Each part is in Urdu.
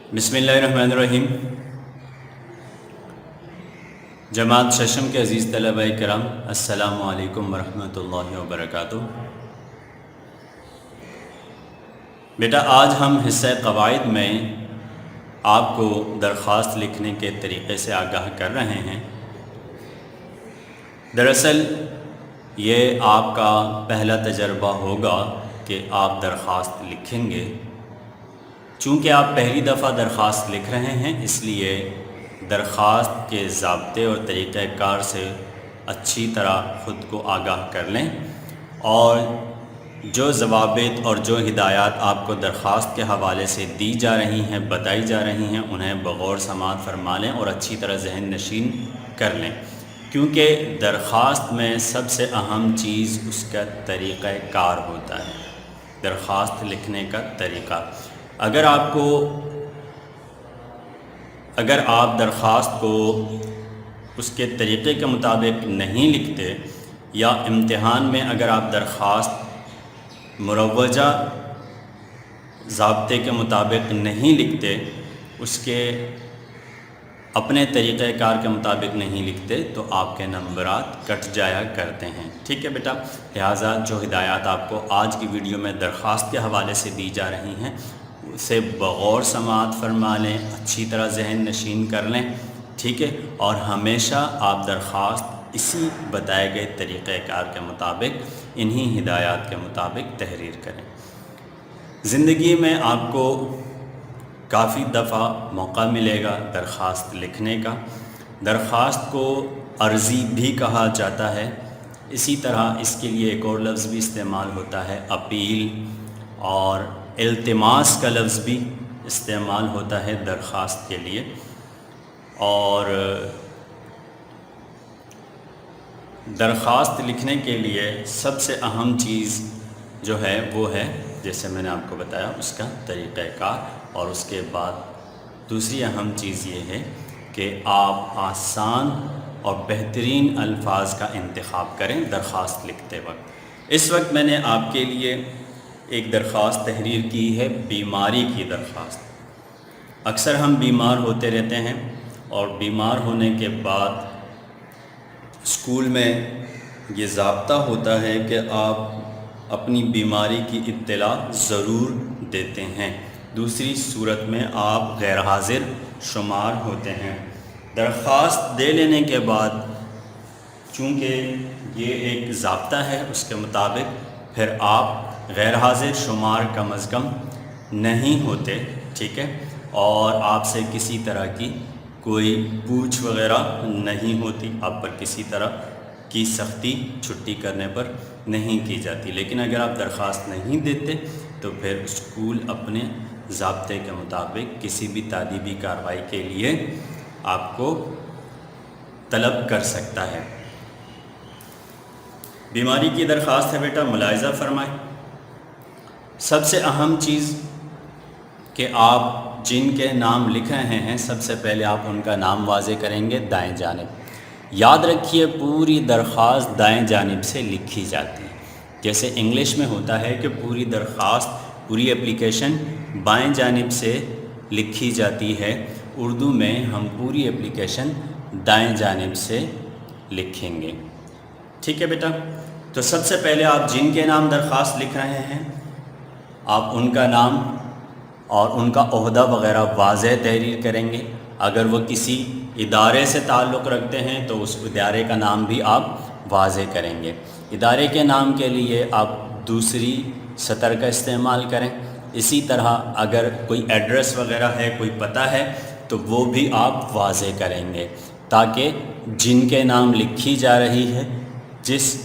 بسم اللہ الرحمن الرحیم۔ جماعت ششم کے عزیز طلبہ کرام، السلام علیکم ورحمۃ اللہ وبرکاتہ۔ بیٹا آج ہم حصہ قواعد میں آپ کو درخواست لکھنے کے طریقے سے آگاہ کر رہے ہیں۔ دراصل یہ آپ کا پہلا تجربہ ہوگا کہ آپ درخواست لکھیں گے۔ چونکہ آپ پہلی دفعہ درخواست لکھ رہے ہیں، اس لیے درخواست کے ضابطے اور طریقہ کار سے اچھی طرح خود کو آگاہ کر لیں، اور جو ضوابط اور جو ہدایات آپ کو درخواست کے حوالے سے دی جا رہی ہیں، بتائی جا رہی ہیں، انہیں بغور سماعت فرما لیں اور اچھی طرح ذہن نشین کر لیں، کیونکہ درخواست میں سب سے اہم چیز اس کا طریقہ کار ہوتا ہے، درخواست لکھنے کا طریقہ۔ اگر آپ درخواست کو اس کے طریقے کے مطابق نہیں لکھتے، یا امتحان میں اگر آپ درخواست مروجہ ضابطے کے مطابق نہیں لکھتے، اس کے اپنے طریقہ کار کے مطابق نہیں لکھتے، تو آپ کے نمبرات کٹ جایا کرتے ہیں۔ ٹھیک ہے بیٹا، لہٰذا جو ہدایات آپ کو آج کی ویڈیو میں درخواست کے حوالے سے دی جا رہی ہیں، اسے بغور سماعت فرما لیں، اچھی طرح ذہن نشین کر لیں، ٹھیک ہے، اور ہمیشہ آپ درخواست اسی بتائے گئے طریقہ کار کے مطابق، انہی ہدایات کے مطابق تحریر کریں۔ زندگی میں آپ کو کافی دفعہ موقع ملے گا درخواست لکھنے کا۔ درخواست کو عرضی بھی کہا جاتا ہے، اسی طرح اس کے لیے ایک اور لفظ بھی استعمال ہوتا ہے، اپیل، اور التماس کا لفظ بھی استعمال ہوتا ہے درخواست کے لیے۔ اور درخواست لکھنے کے لیے سب سے اہم چیز جو ہے وہ ہے، جیسے میں نے آپ کو بتایا، اس کا طریقہ کار، اور اس کے بعد دوسری اہم چیز یہ ہے کہ آپ آسان اور بہترین الفاظ کا انتخاب کریں درخواست لکھتے وقت۔ اس وقت میں نے آپ کے لیے ایک درخواست تحریر کی ہے، بیماری کی درخواست۔ اکثر ہم بیمار ہوتے رہتے ہیں، اور بیمار ہونے کے بعد اسکول میں یہ ضابطہ ہوتا ہے کہ آپ اپنی بیماری کی اطلاع ضرور دیتے ہیں، دوسری صورت میں آپ غیر حاضر شمار ہوتے ہیں۔ درخواست دے لینے کے بعد چونکہ یہ ایک ضابطہ ہے، اس کے مطابق پھر آپ غیر حاضر شمار کم از کم نہیں ہوتے، ٹھیک ہے، اور آپ سے کسی طرح کی کوئی پوچھ وغیرہ نہیں ہوتی، آپ پر کسی طرح کی سختی چھٹی کرنے پر نہیں کی جاتی۔ لیکن اگر آپ درخواست نہیں دیتے تو پھر اسکول اپنے ضابطے کے مطابق کسی بھی تعلیمی کارروائی کے لیے آپ کو طلب کر سکتا ہے۔ بیماری کی درخواست ہے بیٹا، ملاحظہ فرمائیں۔ سب سے اہم چیز کہ آپ جن کے نام لکھ رہے ہیں، سب سے پہلے آپ ان کا نام واضح کریں گے دائیں جانب۔ یاد رکھیے پوری درخواست دائیں جانب سے لکھی جاتی ہے۔ جیسے انگلش میں ہوتا ہے کہ پوری درخواست، پوری اپلیکیشن بائیں جانب سے لکھی جاتی ہے، اردو میں ہم پوری اپلیکیشن دائیں جانب سے لکھیں گے۔ ٹھیک ہے بیٹا، تو سب سے پہلے آپ جن کے نام درخواست لکھ رہے ہیں، آپ ان کا نام اور ان کا عہدہ وغیرہ واضح تحریر کریں گے۔ اگر وہ کسی ادارے سے تعلق رکھتے ہیں تو اس ادارے کا نام بھی آپ واضح کریں گے۔ ادارے کے نام کے لیے آپ دوسری سطر کا استعمال کریں۔ اسی طرح اگر کوئی ایڈریس وغیرہ ہے، کوئی پتہ ہے، تو وہ بھی آپ واضح کریں گے، تاکہ جن کے نام لکھی جا رہی ہے، جس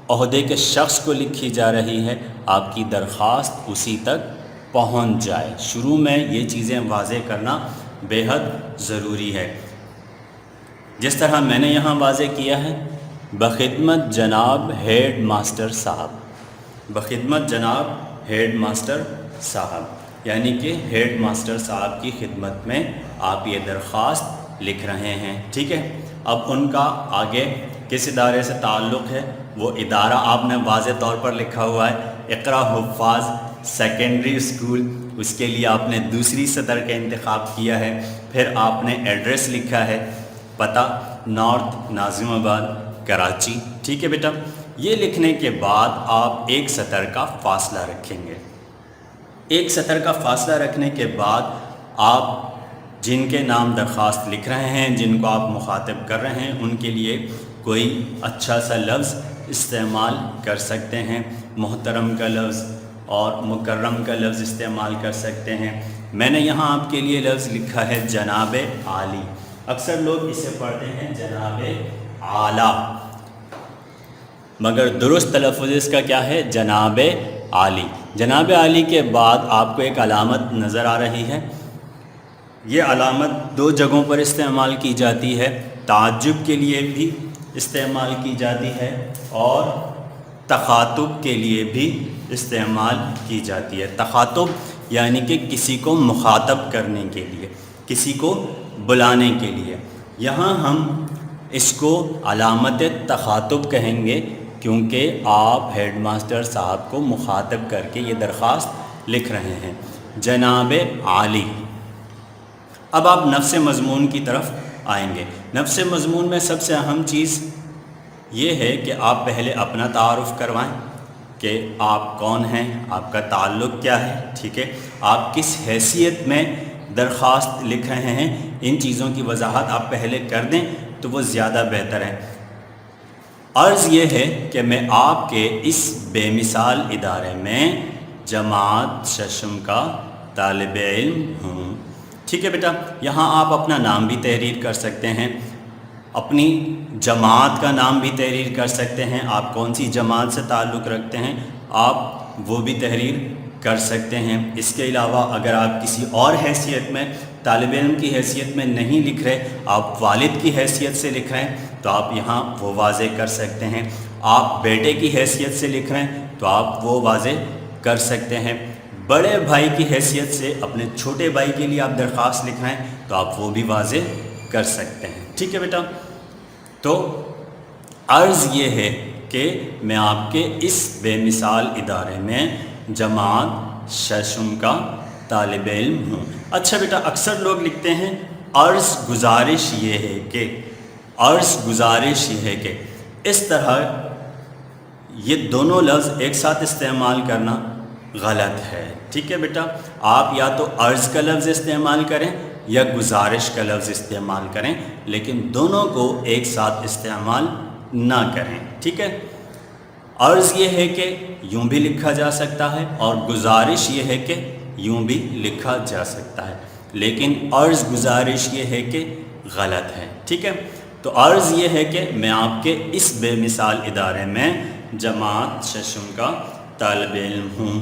عہدے کے شخص کو لکھی جا رہی ہے، آپ کی درخواست اسی تک پہنچ جائے۔ شروع میں یہ چیزیں واضح کرنا بے حد ضروری ہے۔ جس طرح میں نے یہاں واضح کیا ہے، بخدمت جناب ہیڈ ماسٹر صاحب، بخدمت جناب ہیڈ ماسٹر صاحب، یعنی کہ ہیڈ ماسٹر صاحب کی خدمت میں آپ یہ درخواست لکھ رہے ہیں، ٹھیک ہے۔ اب ان کا آگے کس ادارے سے تعلق ہے، وہ ادارہ آپ نے واضح طور پر لکھا ہوا ہے، اقرا حفاظ سیکنڈری اسکول، اس کے لیے آپ نے دوسری سطر کا انتخاب کیا ہے. پھر آپ نے ایڈریس لکھا ہے، پتہ نارتھ ناظم آباد کراچی. ٹھیک ہے بیٹا، یہ لکھنے کے بعد آپ ایک سطر کا فاصلہ رکھیں گے. ایک سطر کا فاصلہ رکھنے کے بعد آپ جن کے نام درخواست لکھ رہے ہیں، جن کو آپ مخاطب کر رہے ہیں، ان کے لیے کوئی اچھا سا لفظ استعمال کر سکتے ہیں. محترم کا لفظ اور مکرم کا لفظ استعمال کر سکتے ہیں. میں نے یہاں آپ کے لیے لفظ لکھا ہے جناب عالی. اکثر لوگ اسے پڑھتے ہیں جناب اعلیٰ، مگر درست تلفظ اس کا کیا ہے؟ جناب عالی. جناب عالی کے بعد آپ کو ایک علامت نظر آ رہی ہے. یہ علامت دو جگہوں پر استعمال کی جاتی ہے، تعجب کے لیے بھی استعمال کی جاتی ہے اور تخاطب کے لیے بھی استعمال کی جاتی ہے. تخاطب یعنی کہ کسی کو مخاطب کرنے کے لیے، کسی کو بلانے کے لیے. یہاں ہم اس کو علامت تخاطب کہیں گے، کیونکہ آپ ہیڈ ماسٹر صاحب کو مخاطب کر کے یہ درخواست لکھ رہے ہیں، جناب عالی. اب آپ نفس مضمون کی طرف آئیں گے. نفس مضمون میں سب سے اہم چیز یہ ہے کہ آپ پہلے اپنا تعارف کروائیں کہ آپ کون ہیں، آپ کا تعلق کیا ہے. ٹھیک ہے، آپ کس حیثیت میں درخواست لکھ رہے ہیں، ان چیزوں کی وضاحت آپ پہلے کر دیں تو وہ زیادہ بہتر ہے. عرض یہ ہے کہ میں آپ کے اس بے مثال ادارے میں جماعت ششم کا طالب علم ہوں. ٹھیک ہے بیٹا، یہاں آپ اپنا نام بھی تحریر کر سکتے ہیں، اپنی جماعت کا نام بھی تحریر کر سکتے ہیں، آپ کون سی جماعت سے تعلق رکھتے ہیں آپ وہ بھی تحریر کر سکتے ہیں. اس کے علاوہ اگر آپ کسی اور حیثیت میں، طالب علم کی حیثیت میں نہیں لکھ رہے، آپ والد کی حیثیت سے لکھ رہے ہیں تو آپ یہاں وہ واضح کر سکتے ہیں. آپ بیٹے کی حیثیت سے لکھ رہے ہیں تو آپ وہ واضح کر سکتے ہیں. بڑے بھائی کی حیثیت سے اپنے چھوٹے بھائی کے لیے آپ درخواست لکھ رہے ہیں تو آپ وہ بھی واضح کر سکتے ہیں. ٹھیک ہے بیٹا، تو عرض یہ ہے کہ میں آپ کے اس بے مثال ادارے میں جماعت ششم کا طالب علم ہوں. اچھا بیٹا، اکثر لوگ لکھتے ہیں عرض گزارش یہ ہے کہ، عرض گزارش یہ ہے کہ. اس طرح یہ دونوں لفظ ایک ساتھ استعمال کرنا غلط ہے. ٹھیک ہے بیٹا، آپ یا تو عرض کا لفظ استعمال کریں یا گزارش کا لفظ استعمال کریں، لیکن دونوں کو ایک ساتھ استعمال نہ کریں. ٹھیک ہے، عرض یہ ہے کہ یوں بھی لکھا جا سکتا ہے اور گزارش یہ ہے کہ یوں بھی لکھا جا سکتا ہے، لیکن عرض گزارش یہ ہے کہ غلط ہے. ٹھیک ہے، تو عرض یہ ہے کہ میں آپ کے اس بے مثال ادارے میں جماعت ششم کا طالب علم ہوں.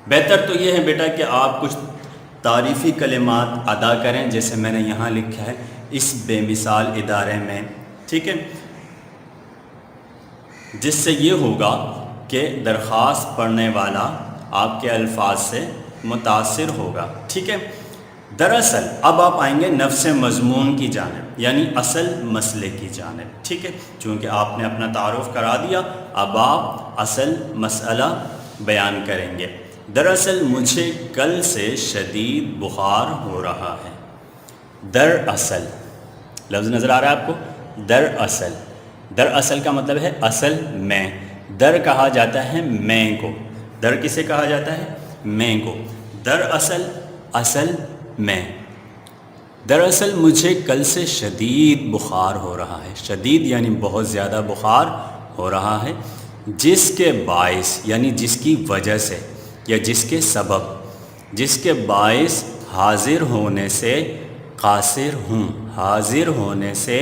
بہتر تو یہ ہے بیٹا کہ آپ کچھ تعریفی کلمات ادا کریں، جیسے میں نے یہاں لکھا ہے اس بے مثال ادارے میں. ٹھیک ہے، جس سے یہ ہوگا کہ درخواست پڑھنے والا آپ کے الفاظ سے متاثر ہوگا. ٹھیک ہے، دراصل اب آپ آئیں گے نفس مضمون کی جانب، یعنی اصل مسئلے کی جانب. ٹھیک ہے، چونکہ آپ نے اپنا تعارف کرا دیا، اب آپ اصل مسئلہ بیان کریں گے. دراصل مجھے کل سے شدید بخار ہو رہا ہے. دراصل لفظ نظر آ رہا ہے آپ کو؟ دراصل، دراصل کا مطلب ہے اصل میں. در کہا جاتا ہے میں کو. در کسے کہا جاتا ہے؟ میں کو. دراصل، اصل میں. دراصل مجھے کل سے شدید بخار ہو رہا ہے. شدید یعنی بہت زیادہ بخار ہو رہا ہے، جس کے باعث یعنی جس کی وجہ سے یا جس کے سبب، جس کے باعث حاضر ہونے سے قاصر ہوں. حاضر ہونے سے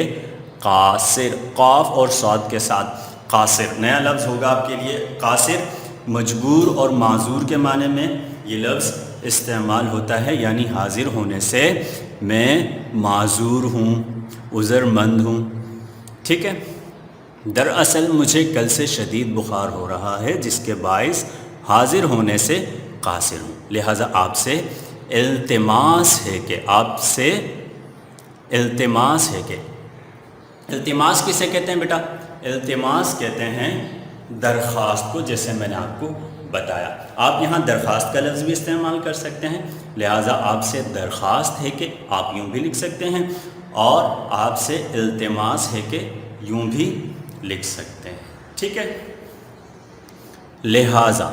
قاصر، قاف اور صاد کے ساتھ قاصر نیا لفظ ہوگا آپ کے لیے. قاصر مجبور اور معذور کے معنی میں یہ لفظ استعمال ہوتا ہے، یعنی حاضر ہونے سے میں معذور ہوں، عذر مند ہوں. ٹھیک ہے، دراصل مجھے کل سے شدید بخار ہو رہا ہے جس کے باعث حاضر ہونے سے قاصر ہوں. لہٰذا آپ سے التماس ہے کہ، آپ سے التماس ہے کہ. التماس کسے کہتے ہیں بیٹا؟ التماس کہتے ہیں درخواست کو، جیسے میں نے آپ کو بتایا۔ آپ یہاں درخواست کا لفظ بھی استعمال کر سکتے ہیں، لہٰذا آپ سے درخواست ہے کہ آپ یوں بھی لکھ سکتے ہیں، اور آپ سے التماس ہے کہ یوں بھی لکھ سکتے ہیں، ٹھیک ہے۔ لہٰذا،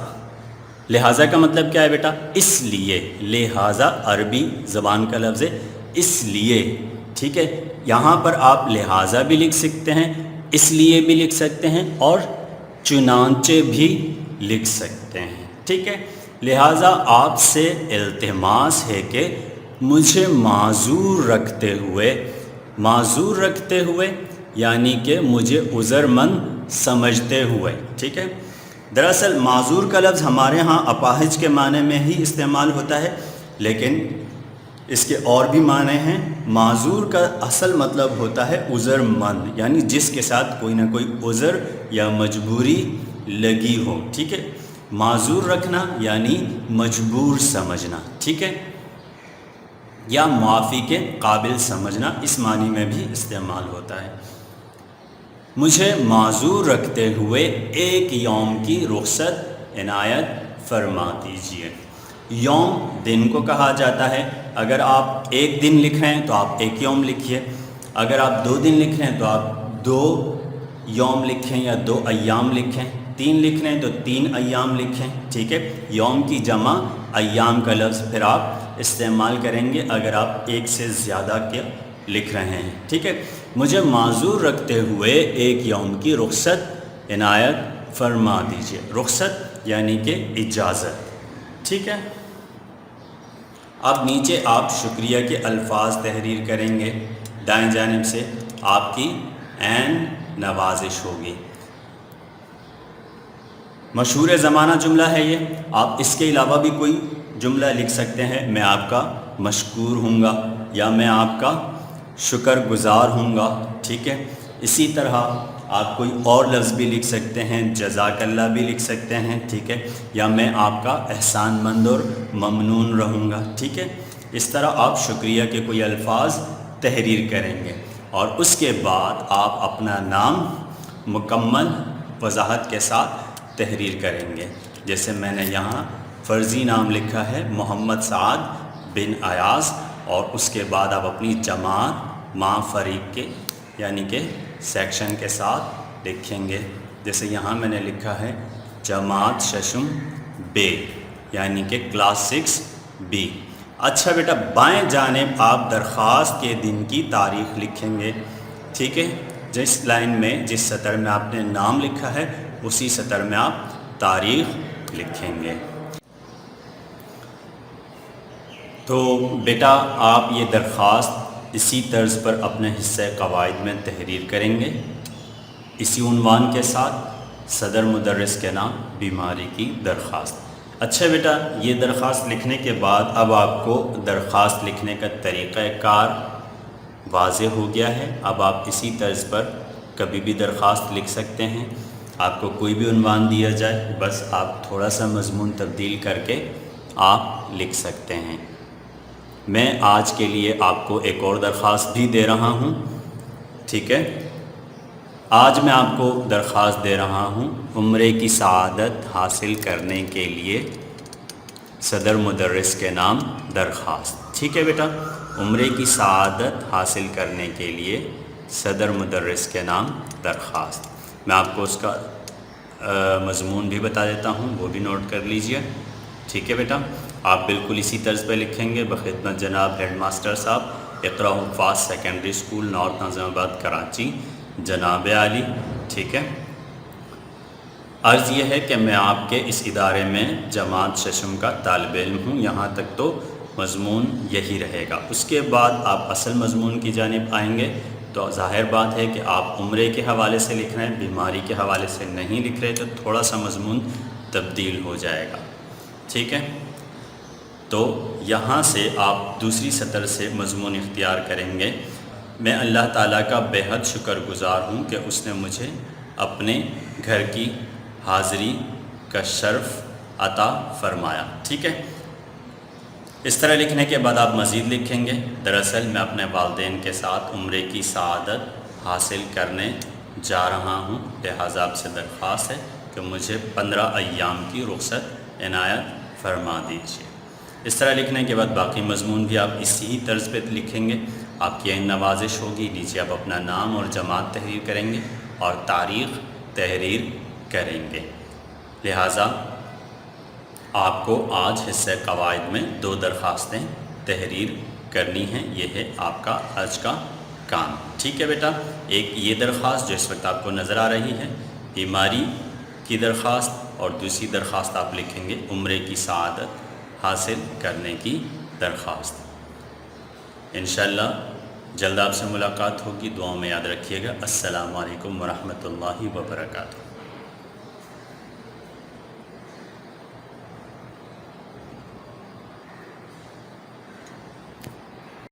لہٰذا کا مطلب کیا ہے بیٹا؟ اس لیے، لہٰذا عربی زبان کا لفظ ہے اس لیے، ٹھیک ہے۔ یہاں پر آپ لہٰذا بھی لکھ سکتے ہیں، اس لیے بھی لکھ سکتے ہیں، اور چنانچہ بھی لکھ سکتے ہیں، ٹھیک ہے۔ لہٰذا آپ سے التماس ہے کہ مجھے معذور رکھتے ہوئے، معذور رکھتے ہوئے یعنی کہ مجھے عذر مند سمجھتے ہوئے، ٹھیک ہے۔ دراصل معذور کا لفظ ہمارے ہاں اپاہج کے معنی میں ہی استعمال ہوتا ہے، لیکن اس کے اور بھی معنی ہیں۔ معذور کا اصل مطلب ہوتا ہے عذر مند، یعنی جس کے ساتھ کوئی نہ کوئی عذر یا مجبوری لگی ہو، ٹھیک ہے۔ معذور رکھنا یعنی مجبور سمجھنا، ٹھیک ہے، یا معافی کے قابل سمجھنا، اس معنی میں بھی استعمال ہوتا ہے۔ مجھے معذور رکھتے ہوئے ایک یوم کی رخصت عنایت فرما دیجیے۔ یوم دن کو کہا جاتا ہے۔ اگر آپ ایک دن لکھ رہے ہیں تو آپ ایک یوم لکھیے، اگر آپ 2 دن لکھ رہے ہیں تو آپ 2 یوم لکھیں یا 2 ایام لکھیں، 3 لکھ رہے ہیں تو 3 ایام لکھیں، ٹھیک ہے۔ یوم کی جمع ایام کا لفظ پھر آپ استعمال کریں گے اگر آپ ایک سے زیادہ کے لکھ رہے ہیں، ٹھیک ہے۔ مجھے معذور رکھتے ہوئے ایک یوم کی رخصت عنایت فرما دیجیے۔ رخصت یعنی کہ اجازت، ٹھیک ہے۔ اب نیچے آپ شکریہ کے الفاظ تحریر کریں گے، دائیں جانب سے آپ کی عین نوازش ہوگی۔ مشہور زمانہ جملہ ہے یہ، آپ اس کے علاوہ بھی کوئی جملہ لکھ سکتے ہیں۔ میں آپ کا مشکور ہوں گا، یا میں آپ کا شکر گزار ہوں گا، ٹھیک ہے۔ اسی طرح آپ کوئی اور لفظ بھی لکھ سکتے ہیں، جزاک اللہ بھی لکھ سکتے ہیں، ٹھیک ہے، یا میں آپ کا احسان مند اور ممنون رہوں گا، ٹھیک ہے۔ اس طرح آپ شکریہ کے کوئی الفاظ تحریر کریں گے، اور اس کے بعد آپ اپنا نام مکمل وضاحت کے ساتھ تحریر کریں گے۔ جیسے میں نے یہاں فرضی نام لکھا ہے محمد سعد بن ایاز، اور اس کے بعد آپ اپنی جماعت ماں فریق کے یعنی کہ سیکشن کے ساتھ لکھیں گے۔ جیسے یہاں میں نے لکھا ہے جماعت ششم بے، یعنی کہ کلاس 6 بی۔ اچھا بیٹا، بائیں جانب آپ درخواست کے دن کی تاریخ لکھیں گے، ٹھیک ہے۔ جس لائن میں، جس سطر میں آپ نے نام لکھا ہے، اسی سطر میں آپ تاریخ لکھیں گے۔ تو بیٹا آپ یہ درخواست اسی طرز پر اپنے حصہ قواعد میں تحریر کریں گے، اسی عنوان کے ساتھ، صدر مدرس کے نام، بیماری کی درخواست۔ اچھا بیٹا، یہ درخواست لکھنے کے بعد اب آپ کو درخواست لکھنے کا طریقہ کار واضح ہو گیا ہے۔ اب آپ اسی طرز پر کبھی بھی درخواست لکھ سکتے ہیں۔ آپ کو کوئی بھی عنوان دیا جائے، بس آپ تھوڑا سا مضمون تبدیل کر کے آپ لکھ سکتے ہیں۔ میں آج کے لیے آپ کو ایک اور درخواست بھی دے رہا ہوں، ٹھیک ہے۔ آج میں آپ کو درخواست دے رہا ہوں، عمرے کی سعادت حاصل کرنے کے لیے صدر مدرس کے نام درخواست، ٹھیک ہے بیٹا۔ عمرے کی سعادت حاصل کرنے کے لیے صدر مدرس کے نام درخواست۔ میں آپ کو اس کا مضمون بھی بتا دیتا ہوں، وہ بھی نوٹ کر لیجئے، ٹھیک ہے بیٹا۔ آپ بالکل اسی طرز پہ لکھیں گے، بخدمت جناب ہیڈ ماسٹر صاحب، اقرا حفاظ سیکنڈری اسکول، نارتھ ناظم آباد کراچی، جناب عالی، ٹھیک ہے۔ عرض یہ ہے کہ میں آپ کے اس ادارے میں جماعت ششم کا طالب علم ہوں، یہاں تک تو مضمون یہی رہے گا۔ اس کے بعد آپ اصل مضمون کی جانب آئیں گے تو ظاہر بات ہے کہ آپ عمرے کے حوالے سے لکھ رہے ہیں، بیماری کے حوالے سے نہیں لکھ رہے، تو تھوڑا سا مضمون تبدیل ہو جائے گا، ٹھیک ہے۔ تو یہاں سے آپ دوسری سطر سے مضمون اختیار کریں گے۔ میں اللہ تعالیٰ کا بے حد شکر گزار ہوں کہ اس نے مجھے اپنے گھر کی حاضری کا شرف عطا فرمایا، ٹھیک ہے۔ اس طرح لکھنے کے بعد آپ مزید لکھیں گے، دراصل میں اپنے والدین کے ساتھ عمرے کی سعادت حاصل کرنے جا رہا ہوں، لہٰذا آپ سے درخواست ہے کہ مجھے 15 ایام کی رخصت عنایت فرما دیجیے۔ اس طرح لکھنے کے بعد باقی مضمون بھی آپ اسی طرز پہ لکھیں گے۔ آپ کی یہی نوازش ہوگی، نیچے آپ اپنا نام اور جماعت تحریر کریں گے اور تاریخ تحریر کریں گے۔ لہٰذا آپ کو آج حصہ قواعد میں 2 درخواستیں تحریر کرنی ہیں، یہ ہے آپ کا آج کا کام۔ ٹھیک ہے بیٹا، ایک یہ درخواست جو اس وقت آپ کو نظر آ رہی ہے، بیماری کی درخواست، اور دوسری درخواست آپ لکھیں گے عمرے کی سعادت حاصل کرنے کی درخواست۔ انشاءاللہ جلد آپ سے ملاقات ہوگی، دعاؤں میں یاد رکھیے گا۔ السلام علیکم ورحمۃ اللہ وبرکاتہ۔